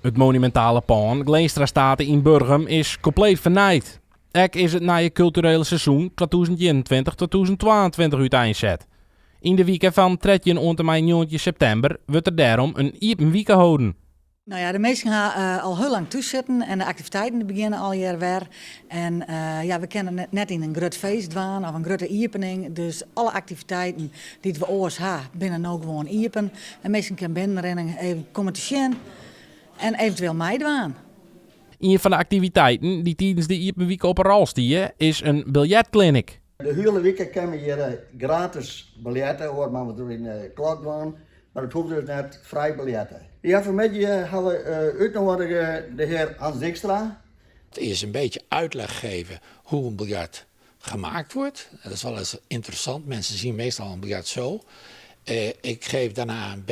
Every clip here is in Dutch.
Het monumentale paan Gleenstrastaten in Burgum is compleet vernaaid. Ek is het na je culturele seizoen 2021-2022 uiteenzet. In de weken van 13 en 9 september wordt er daarom een open week gehouden. Nou ja, de mensen gaan al heel lang zitten en de activiteiten beginnen al jaar weer. En we kennen net in een groot feest dwaan of een grote opening. Dus alle activiteiten die we oors hebben, binnen ook gewoon open. En mensen kunnen binnenrennen, even komen te zien en eventueel meedwaan. Een van de activiteiten die tijdens de open week op een rol stieren is een biljetkliniek. De hele week kunnen hier gratis biljetten, hoor maar wat er in klok waren. Maar het hoeft dus net vrij biljetten. Ja, vanmiddag hebben we uitgenodigd de heer Hans Dijkstra. Het is een beetje uitleg geven hoe een biljart gemaakt wordt. Dat is wel eens interessant. Mensen zien meestal een biljart zo. Ik geef daarna een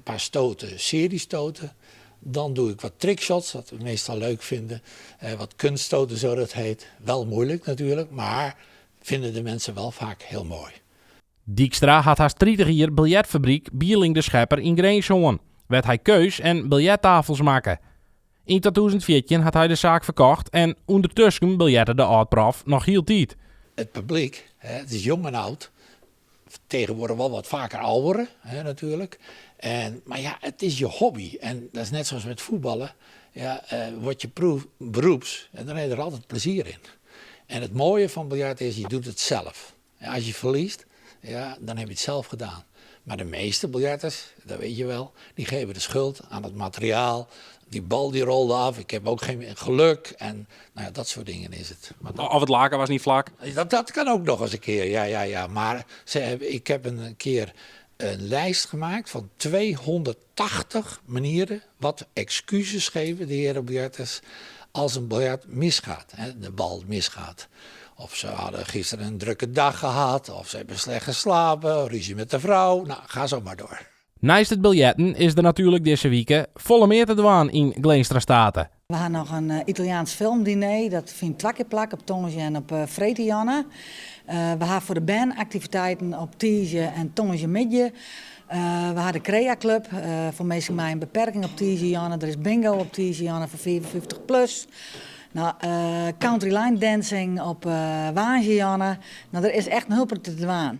paar stoten, seriestoten. Dan doe ik wat trickshots, wat we meestal leuk vinden. Wat kunststoten, zo dat heet. Wel moeilijk natuurlijk, maar vinden de mensen wel vaak heel mooi. Dijkstra had haar 30 jaar biljetfabriek Bierling de Schepper in Greenshoorn. Werd hij keus en biljettafels maken. In 2014 had hij de zaak verkocht en ondertussen biljetten de oud-prof nog heel tijd. Het publiek, het is jong en oud. Tegenwoordig wel wat vaker ouderen natuurlijk. Maar ja, het is je hobby. En dat is net zoals met voetballen. Ja, word je beroeps en dan heb je er altijd plezier in. En het mooie van biljart is, je doet het zelf. Ja, als je verliest, ja, dan heb je het zelf gedaan. Maar de meeste biljarters, dat weet je wel, die geven de schuld aan het materiaal. Die bal die rolde af, ik heb ook geen geluk en nou ja, dat soort dingen is het. Maar Of het laken was niet vlak. dat kan ook nog eens een keer, ja. Maar ik heb een keer een lijst gemaakt van 280 manieren wat excuses geven de heren biljarters als een biljart misgaat, de bal misgaat. Of ze hadden gisteren een drukke dag gehad, of ze hebben slecht geslapen, ruzie met de vrouw. Nou, ga zo maar door. Naast het biljetten is er natuurlijk deze week volle meer te doen in Gleenstrastaten. We gaan nog een Italiaans filmdiner, dat vindt 2 keer plak op Tonge en op Vretianne. We hebben voor de band activiteiten op Tiesje en Tonge midden. We hadden de Crea Club voor mensen met een beperking op Tiesje. Er is bingo op Tiesje voor 55 plus. Nou, country line dancing op Waanje. Nou, er is echt een hulp te doen.